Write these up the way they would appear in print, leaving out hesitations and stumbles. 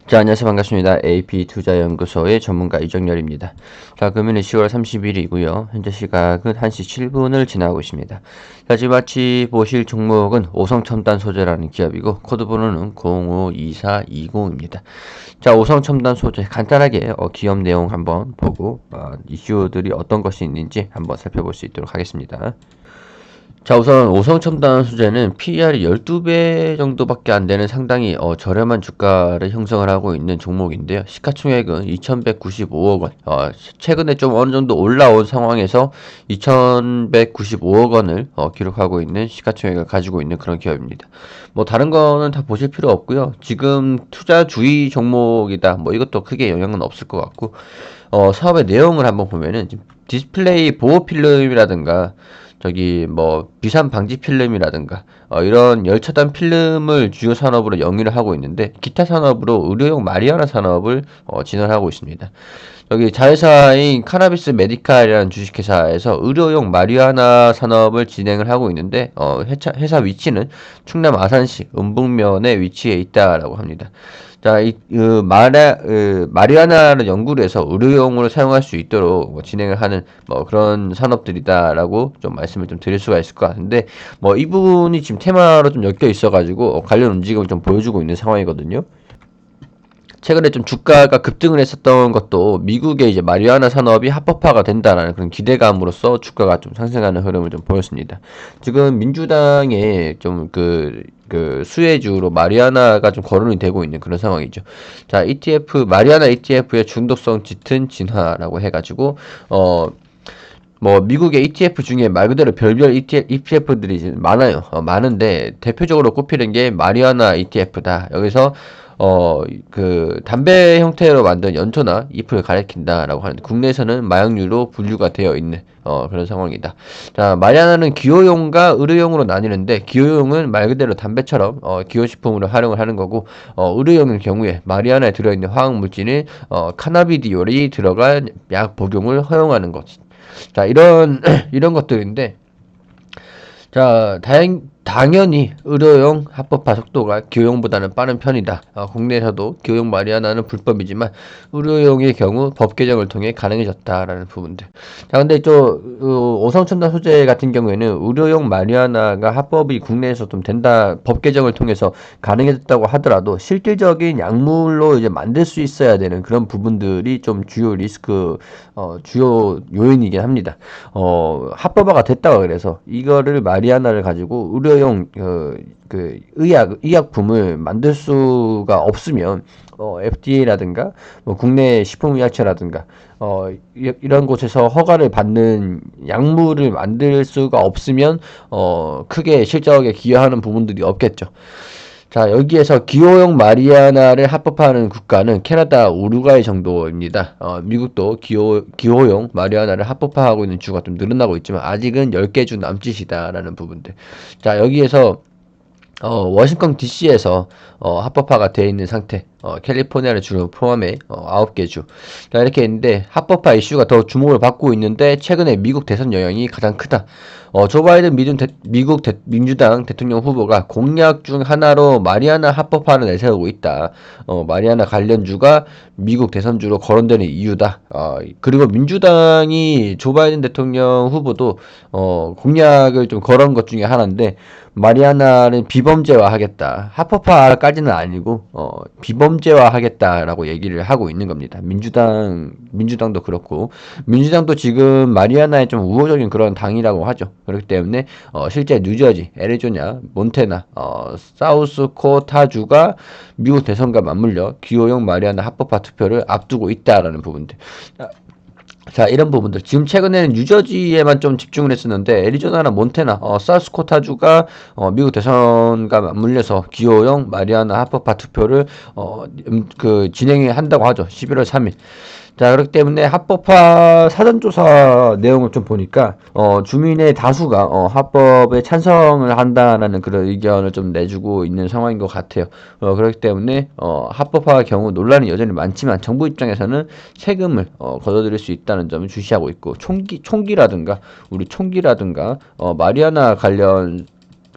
자, 안녕하세요. 반갑습니다. AP투자연구소의 전문가 이정열입니다. 자, 금일은 10월 30일이고요. 현재 시각은 1시 7분을 지나고 있습니다. 자, 지금 같이 보실 종목은 오성첨단 소재라는 기업이고 코드 번호는 052420입니다. 자, 오성첨단 소재 간단하게 기업 내용 한번 보고 이슈들이 어떤 것이 있는지 한번 살펴볼 수 있도록 하겠습니다. 자, 우선 오성첨단 소재는 PER이 12배 정도밖에 안 되는 상당히 저렴한 주가를 형성을 하고 있는 종목인데요. 시가총액은 2195억 원. 최근에 좀 어느 정도 올라온 상황에서 2195억 원을 기록하고 있는 시가총액을 가지고 있는 그런 기업입니다. 뭐 다른 거는 다 보실 필요 없고요. 지금 투자주의 종목이다. 뭐 이것도 크게 영향은 없을 것 같고 사업의 내용을 한번 보면은 디스플레이 보호 필름이라든가 저기 뭐 비산 방지 필름이라든가 이런 열차단 필름을 주요 산업으로 영위를 하고 있는데 기타 산업으로 의료용 마리아나 산업을 진행하고 있습니다. 여기 자회사인 카나비스 메디칼이라는 주식회사에서 의료용 마리아나 산업을 진행을 하고 있는데 회사 위치는 충남 아산시 은북면에 위치해 있다라고 합니다. 자, 마리아나를 연구를 해서 의료용으로 사용할 수 있도록 진행을 하는 그런 산업들이다라고 좀 말씀을 좀 드릴 수가 있을 것 같은데, 이 부분이 지금 테마로 좀 엮여 있어가지고 관련 움직임을 좀 보여주고 있는 상황이거든요. 최근에 좀 주가가 급등을 했었던 것도 미국의 이제 마리아나 산업이 합법화가 된다라는 그런 기대감으로써 주가가 좀 상승하는 흐름을 좀 보였습니다. 지금 민주당의 좀 수혜주로 마리아나가 좀 거론이 되고 있는 그런 상황이죠. 자, 마리아나 ETF의 중독성 짙은 진화라고 해가지고, 미국의 ETF 중에 말 그대로 별별 ETF들이 많아요. 많은데, 대표적으로 꼽히는 게 마리아나 ETF다. 여기서, 담배 형태로 만든 연초나 잎을 가리킨다라고 하는데, 국내에서는 마약류로 분류가 되어 있는, 그런 상황이다. 자, 마리아나는 기호용과 의료용으로 나뉘는데, 기호용은 말 그대로 담배처럼, 기호식품으로 활용을 하는 거고, 의료용의 경우에 마리아나에 들어있는 화학물질인, 카나비디올이 들어간 약 복용을 허용하는 것. 자, 이런 것들인데, 자, 당연히 의료용 합법화 속도가 기호용보다는 빠른 편이다. 국내에서도 기호용 마리아나는 불법이지만 의료용의 경우 법 개정을 통해 가능해졌다라는 부분들. 자, 근데 오성첨단 소재 같은 경우에는 의료용 마리아나가 합법이 국내에서 좀 된다, 법 개정을 통해서 가능해졌다고 하더라도 실질적인 약물로 이제 만들 수 있어야 되는 그런 부분들이 좀 주요 주요 요인이긴 합니다. 합법화가 됐다고 그래서 이거를 마리아나를 가지고 의료용 의약품을 만들 수가 없으면 FDA라든가 국내 식품의약처라든가 이런 곳에서 허가를 받는 약물을 만들 수가 없으면 크게 실적에 기여하는 부분들이 없겠죠. 자, 여기에서 기호용 마리아나를 합법화하는 국가는 캐나다, 우루과이 정도입니다. 미국도 기호용 마리아나를 합법화하고 있는 주가 좀 늘어나고 있지만 아직은 10개 주 남짓이다라는 부분들. 자, 여기에서 워싱턴 DC에서 합법화가 되어 있는 상태. 캘리포니아를 주로 포함해 9개 주. 자, 이렇게 있는데 합법화 이슈가 더 주목을 받고 있는데 최근에 미국 대선 영향이 가장 크다. 조 바이든 미국 민주당 대통령 후보가 공약 중 하나로 마리아나 합법화를 내세우고 있다. 마리아나 관련주가 미국 대선주로 거론되는 이유다. 그리고 민주당이 조 바이든 대통령 후보도 공약을 좀 걸은 것 중에 하나인데 마리아나는 비범죄화하겠다. 합법화까지는 아니고 비범죄화하겠다라고 얘기를 하고 있는 겁니다. 민주당도 그렇고 민주당도 지금 마리아나에 좀 우호적인 그런 당이라고 하죠. 그렇기 때문에 실제 뉴저지, 애리조나, 몬테나, 사우스코타주가 미국 대선과 맞물려 기호용 마리아나 합법화 투표를 앞두고 있다라는 부분들. 자, 이런 부분들. 지금 최근에는 뉴저지에만 좀 집중을 했었는데, 애리조나나 몬테나, 사우스코타주가, 미국 대선과 맞물려서 기호용 마리아나 합법화 투표를, 진행을 한다고 하죠. 11월 3일. 자, 그렇기 때문에 합법화 사전조사 내용을 좀 보니까, 주민의 다수가, 합법에 찬성을 한다라는 그런 의견을 좀 내주고 있는 상황인 것 같아요. 그렇기 때문에, 합법화 경우 논란이 여전히 많지만, 정부 입장에서는 세금을, 걷어들일 수 있다는 점을 주시하고 있고, 총기라든가, 마리아나 관련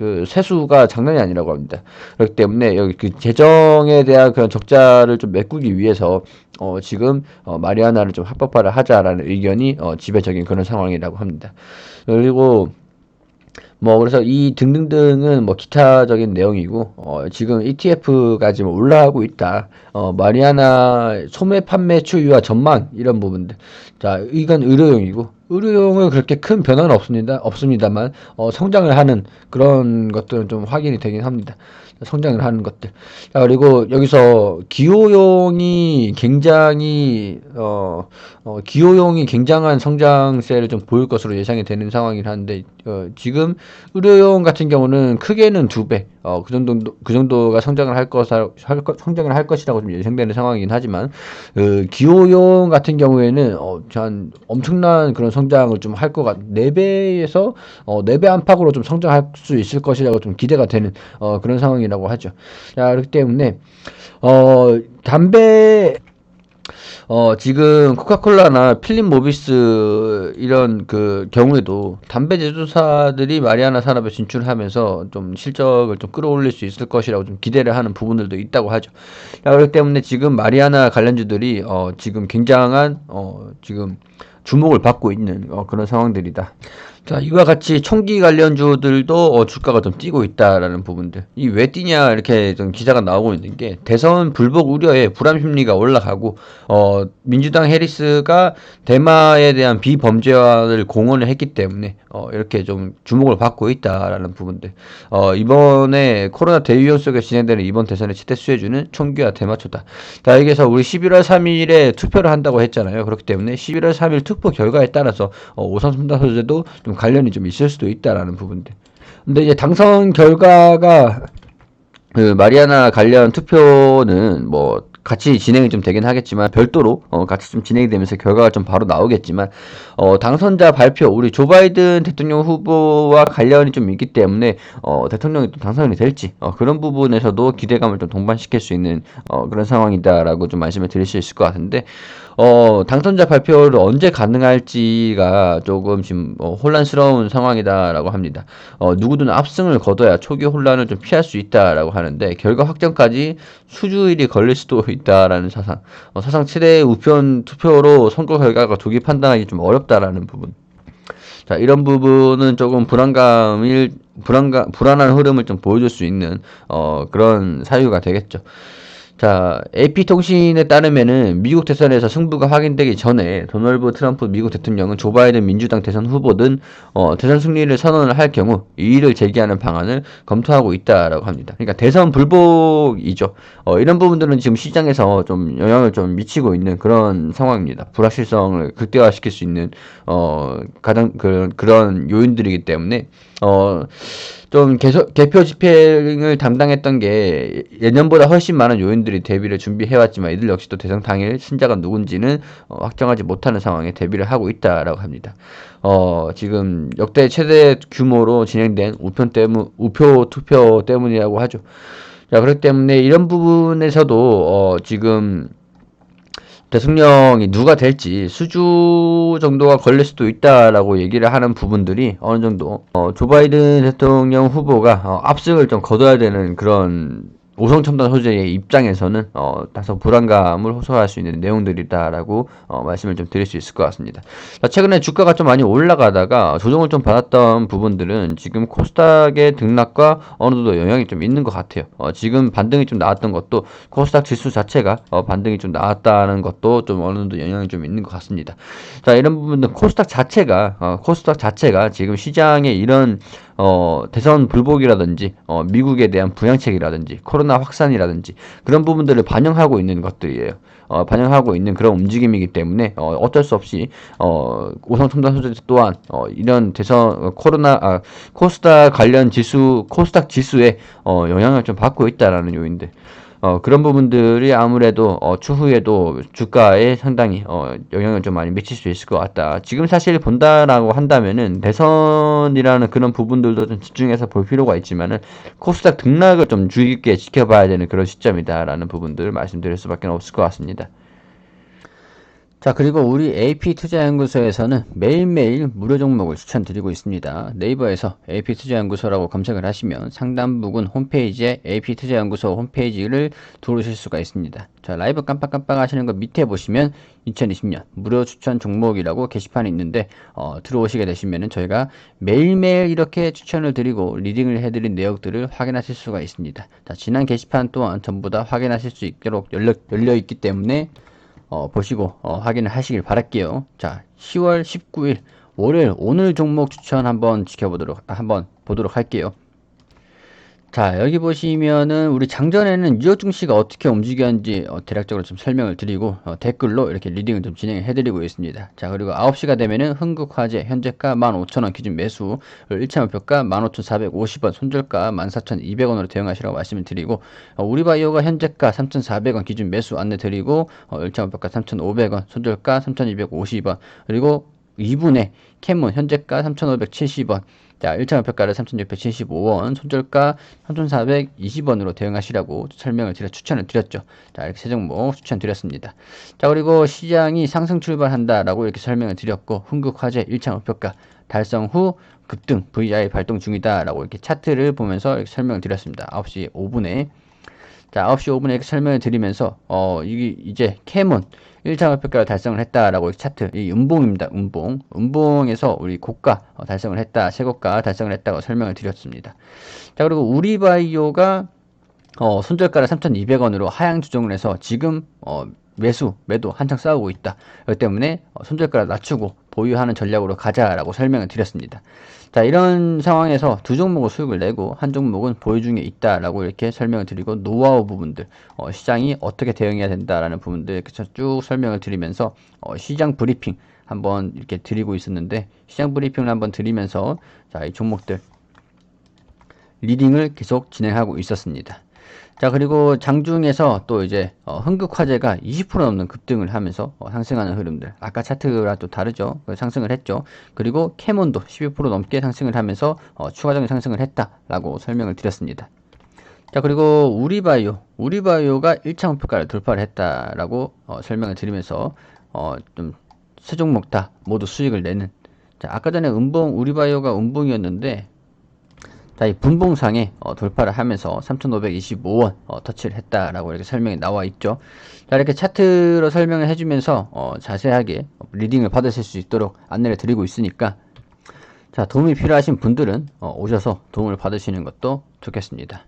그 세수가 장난이 아니라고 합니다. 그렇기 때문에 여기 그 재정에 대한 그런 적자를 좀 메꾸기 위해서 지금 마리아나를 좀 합법화를 하자라는 의견이 지배적인 그런 상황이라고 합니다. 그리고 뭐 그래서 이 등등등은 뭐 기타적인 내용이고 지금 ETF가 지금 올라가고 있다. 마리아나 소매 판매 추이와 전망 이런 부분들. 자, 이건 의료용이고 의료용은 그렇게 큰 변화는 없습니다만 성장을 하는 그런 것들은 좀 확인이 되긴 합니다. 성장을 하는 것들. 자, 그리고 여기서 기호용이 굉장한 성장세를 좀 보일 것으로 예상이 되는 상황이긴 한데 지금 의료용 같은 경우는 크게는 2배, 그 정도가 성장을 할 것이라고 좀 예상되는 상황이긴 하지만, 기호용 같은 경우에는, 한 엄청난 그런 성장을 좀 할 것 4배에서, 4배 안팎으로 좀 성장할 수 있을 것이라고 좀 기대가 되는, 그런 상황이라고 하죠. 자, 그렇기 때문에, 담배, 지금 코카콜라나 필립 모비스 이런 그 경우에도 담배 제조사들이 마리아나 산업에 진출하면서 좀 실적을 좀 끌어올릴 수 있을 것이라고 좀 기대를 하는 부분들도 있다고 하죠. 그렇기 때문에 지금 마리아나 관련주들이 지금 굉장한 지금 주목을 받고 있는 그런 상황들이다. 자, 이와 같이 총기 관련주들도 주가가 좀 뛰고 있다라는 부분들. 이 왜 뛰냐 이렇게 좀 기사가 나오고 있는 게 대선 불복 우려에 불안 심리가 올라가고 민주당 해리스가 대마에 대한 비범죄화를 공언을 했기 때문에 이렇게 좀 주목을 받고 있다라는 부분들. 이번에 코로나 대유행 속에 진행되는 이번 대선의 최대 수혜주는 총기와 대마초다. 자, 여기서 우리 11월 3일에 투표를 한다고 했잖아요. 그렇기 때문에 11월 3일 투표 결과에 따라서 오선 첨단 소재도 좀 관련이 좀 있을 수도 있다라는 부분들. 근데 이제 당선 결과가 그 마리아나 관련 투표는 뭐 같이 진행이 좀 되긴 하겠지만 별도로 같이 좀 진행이 되면서 결과가 좀 바로 나오겠지만 당선자 발표 우리 조 바이든 대통령 후보와 관련이 좀 있기 때문에 대통령이 또 당선이 될지 그런 부분에서도 기대감을 좀 동반시킬 수 있는 그런 상황이다라고 좀 말씀을 드릴 수 있을 것 같은데 당선자 발표를 언제 가능할지가 조금 지금 혼란스러운 상황이다라고 합니다. 누구든 압승을 거둬야 초기 혼란을 좀 피할 수 있다라고 하는데 결과 확정까지 수주일이 걸릴 수도 있다라는 사상 최대 우편 투표로 선거 결과가 조기 판단하기 좀 어렵다라는 부분. 자, 이런 부분은 조금 불안한 흐름을 좀 보여줄 수 있는 그런 사유가 되겠죠. 자, AP통신에 따르면은 미국 대선에서 승부가 확인되기 전에 도널드 트럼프 미국 대통령은 조 바이든 민주당 대선 후보든 대선 승리를 선언을 할 경우 이의를 제기하는 방안을 검토하고 있다라고 합니다. 그러니까 대선 불복이죠. 이런 부분들은 지금 시장에서 좀 영향을 좀 미치고 있는 그런 상황입니다. 불확실성을 극대화시킬 수 있는 가장 그런 요인들이기 때문에 좀 개표 집행을 담당했던 게 예년보다 훨씬 많은 요인들이 대비를 준비해왔지만 이들 역시도 대선 당일 승자가 누군지는 확정하지 못하는 상황에 대비를 하고 있다라고 합니다. 지금 역대 최대 규모로 진행된 우표 투표 때문이라고 하죠. 자, 그렇기 때문에 이런 부분에서도 지금 대통령이 누가 될지 수주 정도가 걸릴 수도 있다라고 얘기를 하는 부분들이 어느 정도 조 바이든 대통령 후보가 압승을 좀 거둬야 되는 그런 오성첨단 소재의 입장에서는 다소 불안감을 호소할 수 있는 내용들이다라고 말씀을 좀 드릴 수 있을 것 같습니다. 최근에 주가가 좀 많이 올라가다가 조정을 좀 받았던 부분들은 지금 코스닥의 등락과 어느 정도 영향이 좀 있는 것 같아요. 지금 반등이 좀 나왔던 것도 코스닥 지수 자체가 반등이 좀 나왔다는 것도 좀 어느 정도 영향이 좀 있는 것 같습니다. 자, 이런 부분들 코스닥 자체가 지금 시장에 이런 대선 불복이라든지 미국에 대한 부양책이라든지 코로나 확산이라든지 그런 부분들을 반영하고 있는 것들이에요. 반영하고 있는 그런 움직임이기 때문에 어쩔 수 없이 오성첨단 소재 또한 이런 대선 코스닥 관련 코스닥 지수에 영향을 좀 받고 있다라는 요인들. 그런 부분들이 아무래도 추후에도 주가에 상당히 영향을 좀 많이 미칠 수 있을 것 같다. 지금 사실 본다라고 한다면은 대선이라는 그런 부분들도 좀 집중해서 볼 필요가 있지만은 코스닥 등락을 좀 주의 깊게 지켜봐야 되는 그런 시점이다라는 부분들을 말씀드릴 수밖에 없을 것 같습니다. 자, 그리고 우리 AP투자연구소에서는 매일매일 무료 종목을 추천드리고 있습니다. 네이버에서 AP투자연구소라고 검색을 하시면 상단 부분 홈페이지에 AP투자연구소 홈페이지를 들어오실 수가 있습니다. 자, 라이브 깜빡깜빡 하시는 거 밑에 보시면 2020년 무료 추천 종목이라고 게시판이 있는데 들어오시게 되시면은 저희가 매일매일 이렇게 추천을 드리고 리딩을 해드린 내역들을 확인하실 수가 있습니다. 자, 지난 게시판 또한 전부 다 확인하실 수 있도록 열려 있기 때문에 보시고 확인을 하시길 바랄게요. 자, 10월 19일 월요일 오늘 종목 추천 한번 보도록 할게요. 자, 여기 보시면은 우리 장전에는 유효 증시가 어떻게 움직였는지 대략적으로 좀 설명을 드리고 댓글로 이렇게 리딩을 좀 진행해 드리고 있습니다. 자, 그리고 9시가 되면은 흥국화재 현재가 15,000원 기준 매수, 1차 목표가 15,450원, 손절가 14,200원으로 대응하시라고 말씀을 드리고 우리바이오가 현재가 3,400원 기준 매수 안내 드리고 1차 목표가 3,500원, 손절가 3,250원, 그리고 2분의 캐문 현재가 3,570원, 자, 1차 목표가를 3,675원, 손절가 3,420원으로 대응하시라고 설명을 추천을 드렸죠. 자, 이렇게 세 종목 추천드렸습니다. 자, 그리고 시장이 상승 출발한다라고 이렇게 설명을 드렸고, 흥국화재 1차 목표가 달성 후 급등 VI 발동 중이다라고 이렇게 차트를 보면서 이렇게 설명을 드렸습니다. 9시 5분에. 자, 9시 5분에 이렇게 설명을 드리면서, 이게 이제 캐문 1차 목표가를 달성을 했다라고 차트, 이 음봉입니다. 음봉에서 우리 고가 달성을 했다, 최고가 달성을 했다고 설명을 드렸습니다. 자, 그리고 우리바이오가 손절가를 3,200원으로 하향 조정을 해서 지금 매도 한창 싸우고 있다. 그렇기 때문에 손절가를 낮추고 보유하는 전략으로 가자라고 설명을 드렸습니다. 자, 이런 상황에서 두 종목을 수익을 내고 한 종목은 보유 중에 있다라고 이렇게 설명을 드리고 노하우 부분들, 시장이 어떻게 대응해야 된다라는 부분들 이렇게 쭉 설명을 드리면서 시장 브리핑 한번 이렇게 드리고 있었는데 시장 브리핑을 한번 드리면서 자, 이 종목들 리딩을 계속 진행하고 있었습니다. 자, 그리고 장중에서 또 이제 흥국화재가 20% 넘는 급등을 하면서 상승하는 흐름들, 아까 차트랑 또 다르죠. 상승을 했죠. 그리고 캐몬도 12% 넘게 상승을 하면서 추가적인 상승을 했다라고 설명을 드렸습니다. 자, 그리고 우리바이오가 1차 목표가를 돌파를 했다라고 설명을 드리면서 좀 세 종목 다 모두 수익을 내는, 자, 아까 전에 우리바이오가 음봉이었는데 자, 이 분봉상에 돌파를 하면서 3,525원 터치를 했다라고 이렇게 설명이 나와 있죠. 자, 이렇게 차트로 설명을 해주면서 자세하게 리딩을 받으실 수 있도록 안내를 드리고 있으니까 자, 도움이 필요하신 분들은 오셔서 도움을 받으시는 것도 좋겠습니다.